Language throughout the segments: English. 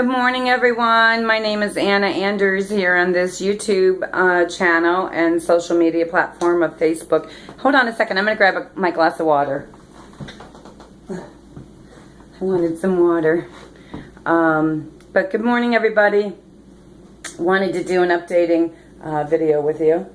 Good morning, everyone. My name is Anna Anders here on this YouTube channel and social media platform of Facebook. Hold on a second. I'm going to grab my glass of water. I wanted some water. But good morning, everybody. Wanted to do an updating video with you.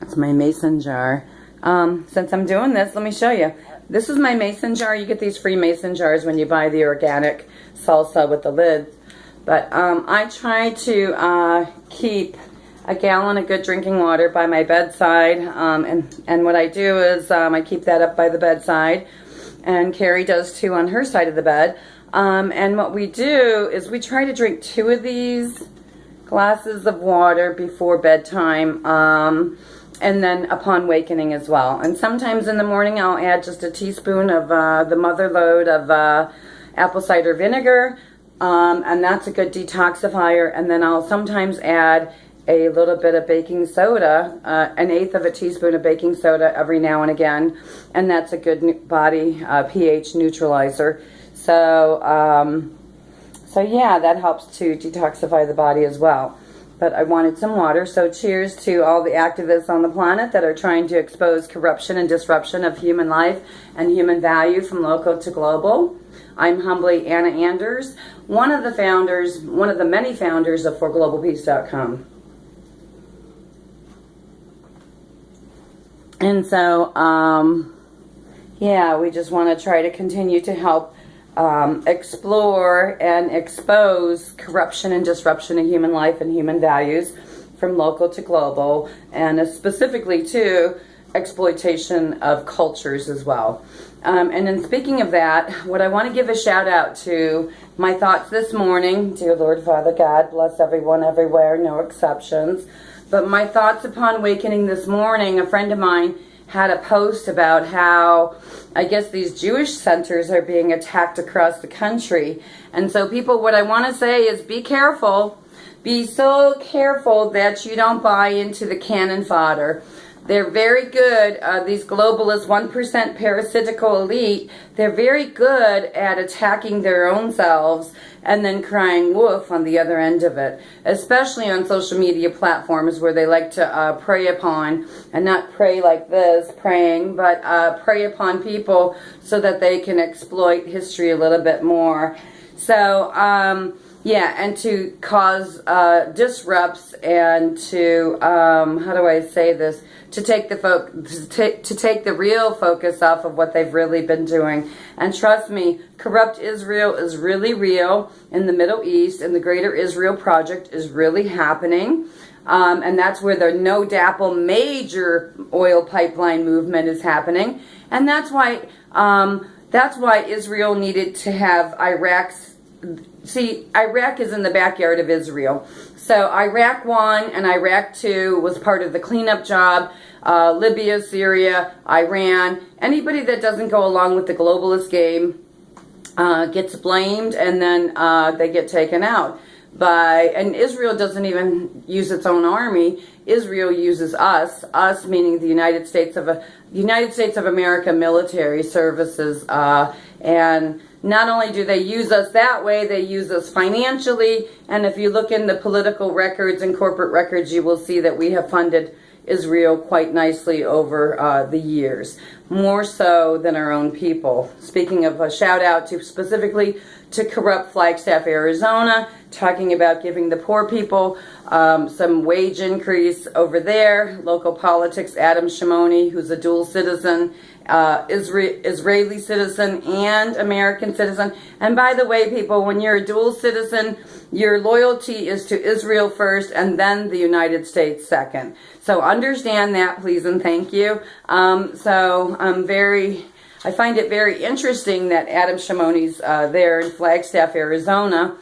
It's my mason jar. Since I'm doing this, let me show you. This is my mason jar. You get these free mason jars when you buy the organic salsa with the lids. But I try to keep a gallon of good drinking water by my bedside. And what I do is I keep that up by the bedside. And Carrie does too on her side of the bed. And what we do is we try to drink 2 of these glasses of water before bedtime. And then upon wakening as well. And sometimes in the morning I'll add just a teaspoon of the mother load of apple cider vinegar. And that's a good detoxifier. And then I'll sometimes add a little bit of baking soda, 1/8 of a teaspoon of baking soda every now and again. And that's a good body pH neutralizer. So yeah, that helps to detoxify the body as well. But I wanted some water, so cheers to all the activists on the planet that are trying to expose corruption and disruption of human life and human value from local to global. I'm humbly Anna Anders, one of the many founders of ForGlobalPeace.com. And so, yeah, we just want to try to continue to help explore and expose corruption and disruption of human life and human values from local to global, and specifically to exploitation of cultures as well. And in speaking of that, what I want to give a shout out to my thoughts this morning. Dear Lord Father God, bless everyone everywhere, no exceptions. But my thoughts upon wakening this morning, a friend of mine had a post about how I guess these Jewish centers are being attacked across the country. And so people, what I want to say is be careful. Be so careful that you don't buy into the cannon fodder. They're very good, these globalist 1% parasitical elite, they're very good at attacking their own selves and then crying wolf on the other end of it. Especially on social media platforms where they like to prey upon, and not pray like this, praying, but prey upon people so that they can exploit history a little bit more. So, yeah, and to cause disrupts and to, how do I say this, to take the real focus off of what they've really been doing. And trust me, corrupt Israel is really real in the Middle East, and the Greater Israel Project is really happening. And that's where the No DAPL major oil pipeline movement is happening. And that's why Israel needed to have Iraq's. See, Iraq is in the backyard of Israel. So Iraq 1 and Iraq 2 was part of the cleanup job. Libya, Syria, Iran. Anybody that doesn't go along with the globalist game gets blamed, and then they get taken out. And Israel doesn't even use its own army. Israel uses us meaning the United States of America military services, and not only do they use us that way, they use us financially. And if you look in the political records and corporate records, you will see that we have funded Israel quite nicely over the years, more so than our own people. Speaking of a shout out to specifically to corrupt Flagstaff, Arizona, talking about giving the poor people some wage increase over there. Local politics, Adam Shimoni, who's a dual citizen, Israeli citizen and American citizen. And by the way, people, when you're a dual citizen, your loyalty is to Israel first and then the United States second. So understand that, please and thank you. I find it very interesting that Adam Shimoni's there in Flagstaff, Arizona,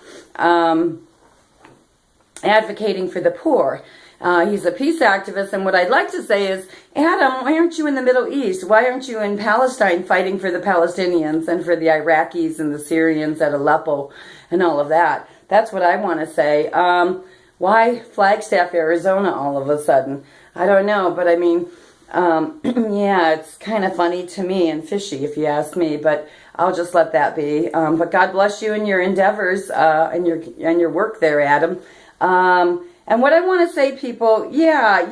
advocating for the poor. He's a peace activist, and what I'd like to say is, Adam, why aren't you in the Middle East? Why aren't you in Palestine fighting for the Palestinians and for the Iraqis and the Syrians at Aleppo and all of that? That's what I want to say. Why Flagstaff, Arizona all of a sudden? I don't know, but I mean, Yeah, it's kind of funny to me and fishy if you ask me, but I'll just let that be. But God bless you in your endeavors and your work there, Adam. And what I want to say, people, yeah,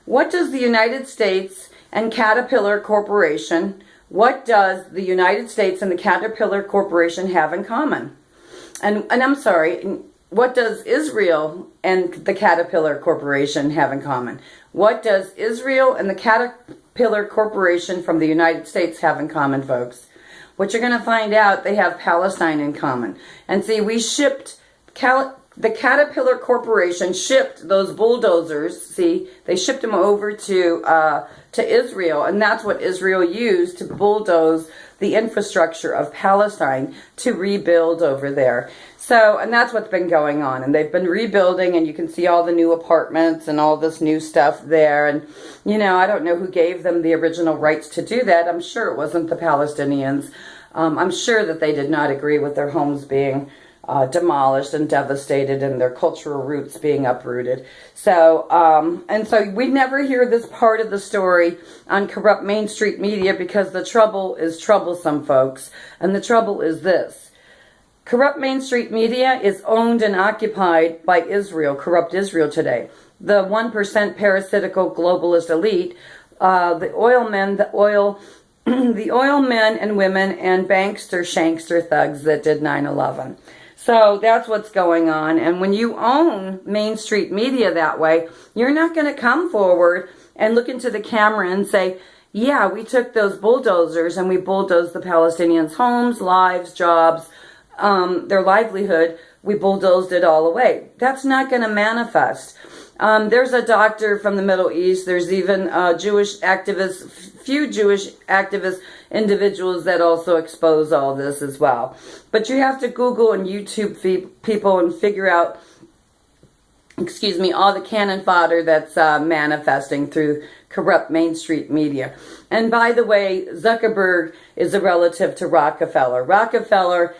what does the United States and Caterpillar Corporation, what does the United States and the Caterpillar Corporation have in common? And I'm sorry, what does Israel and the Caterpillar Corporation have in common? What does Israel and the Caterpillar Corporation from the United States have in common, folks? What you're going to find out, they have Palestine in common. And see, we shipped, the Caterpillar Corporation shipped those bulldozers, see, they shipped them over to Israel, and that's what Israel used to bulldoze the infrastructure of Palestine to rebuild over there. So, and that's what's been going on. And they've been rebuilding, and you can see all the new apartments and all this new stuff there. And, I don't know who gave them the original rights to do that. I'm sure it wasn't the Palestinians. I'm sure that they did not agree with their homes being demolished and devastated and their cultural roots being uprooted. So, and so we never hear this part of the story on corrupt Main Street media because the trouble is troublesome, folks. And the trouble is this. Corrupt Main Street media is owned and occupied by Israel, corrupt Israel today. The 1% parasitical globalist elite, the oil men, the oil men and women and bankster, shankster thugs that did 9/11. So that's what's going on. And when you own Main Street media that way, you're not going to come forward and look into the camera and say, yeah, we took those bulldozers and we bulldozed the Palestinians' homes, lives, jobs, their livelihood. We bulldozed it all away. That's not going to manifest. There's a doctor from the Middle East. There's even Jewish activists, few Jewish activist individuals that also expose all this as well. But you have to Google and YouTube people and figure out, all the cannon fodder that's manifesting through corrupt Main Street media. And by the way, Zuckerberg is a relative to Rockefeller. Rockefeller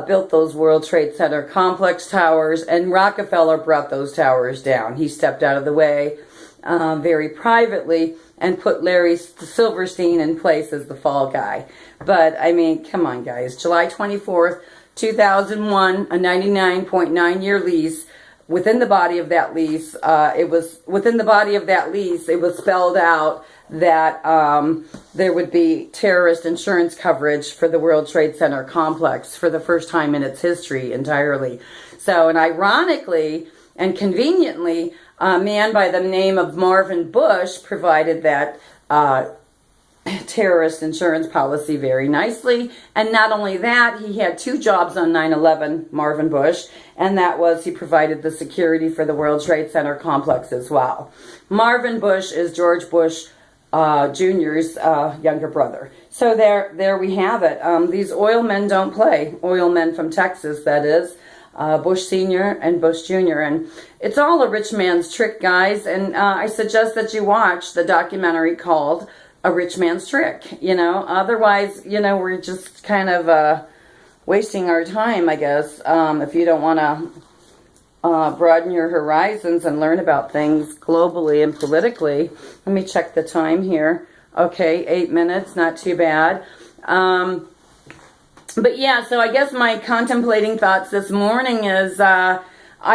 built those World Trade Center complex towers, and Rockefeller brought those towers down. He stepped out of the way very privately and put Larry Silverstein in place as the fall guy. But, I mean, come on, guys. July 24th, 2001, a 99.9-year lease. Within the body of that lease, it was spelled out that there would be terrorist insurance coverage for the World Trade Center complex for the first time in its history entirely. So, and ironically and conveniently, a man by the name of Marvin Bush provided that terrorist insurance policy very nicely. And not only that, he had two jobs on 9/11, Marvin Bush, and that was he provided the security for the World Trade Center complex as well. Marvin Bush is George Bush Jr.'s younger brother. So there we have it. These oil men don't play. Oil men from Texas, that is. Bush Sr. and Bush Jr. And it's all a rich man's trick, guys. And I suggest that you watch the documentary called A Rich Man's Trick. Otherwise, we're just kind of wasting our time, I guess, if you don't want to broaden your horizons and learn about things globally and politically. Let me check the time here. Okay, 8 minutes, not too bad. But yeah, so I guess my contemplating thoughts this morning is I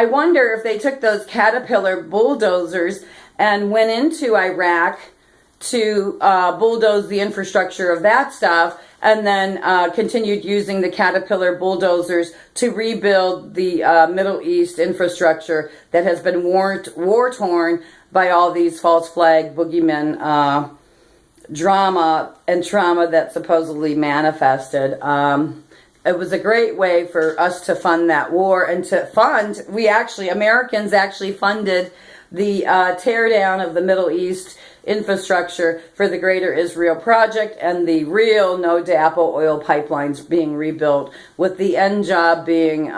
wonder if they took those Caterpillar bulldozers and went into Iraq to bulldoze the infrastructure of that stuff, and then continued using the Caterpillar bulldozers to rebuild the Middle East infrastructure that has been war-torn by all these false flag boogeymen drama and trauma that supposedly manifested. It was a great way for us to fund that war and to fund, Americans actually funded the teardown of the Middle East infrastructure for the Greater Israel Project and the real no DAPL oil pipelines being rebuilt, with the end job being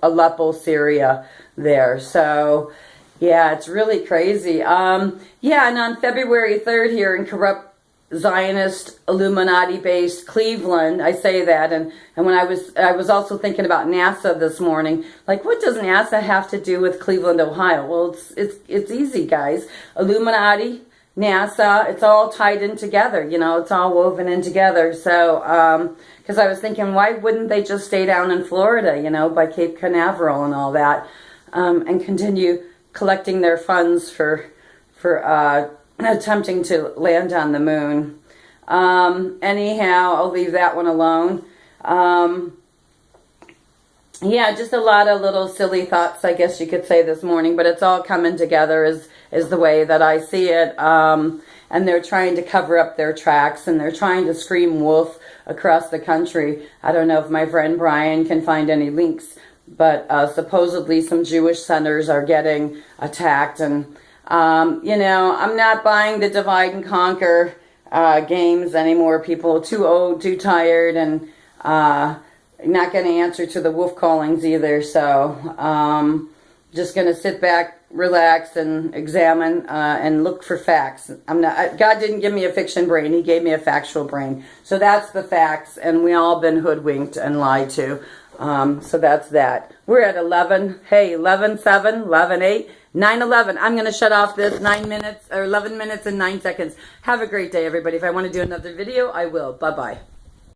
Aleppo, Syria there. So, yeah, it's really crazy. Yeah, and on February 3rd here in corrupt Zionist Illuminati-based Cleveland, I say that, and when I was also thinking about NASA this morning, like, what does NASA have to do with Cleveland, Ohio? Well, it's easy, guys. Illuminati NASA. It's all tied in together, you know, it's all woven in together. So, because I was thinking, why wouldn't they just stay down in Florida, you know, by Cape Canaveral and all that, and continue collecting their funds for attempting to land on the moon. Anyhow, I'll leave that one alone. Yeah, just a lot of little silly thoughts, I guess you could say, this morning, but it's all coming together is the way that I see it. And they're trying to cover up their tracks, and they're trying to scream wolf across the country. I don't know if my friend Brian can find any links, but supposedly some Jewish centers are getting attacked. And, you know, I'm not buying the divide and conquer games anymore. People are too old, too tired, and not going to answer to the wolf callings either. So just going to sit back, relax, and examine and look for facts. God didn't give me a fiction brain. He gave me a factual brain. So that's the facts, and we all been hoodwinked and lied to. So that's that. We're at 11. Hey, 11:07, 11:08, 9:11. I'm going to shut off this 9 minutes or 11 minutes and 9 seconds. Have a great day, everybody. If I want to do another video, I will. Bye-bye.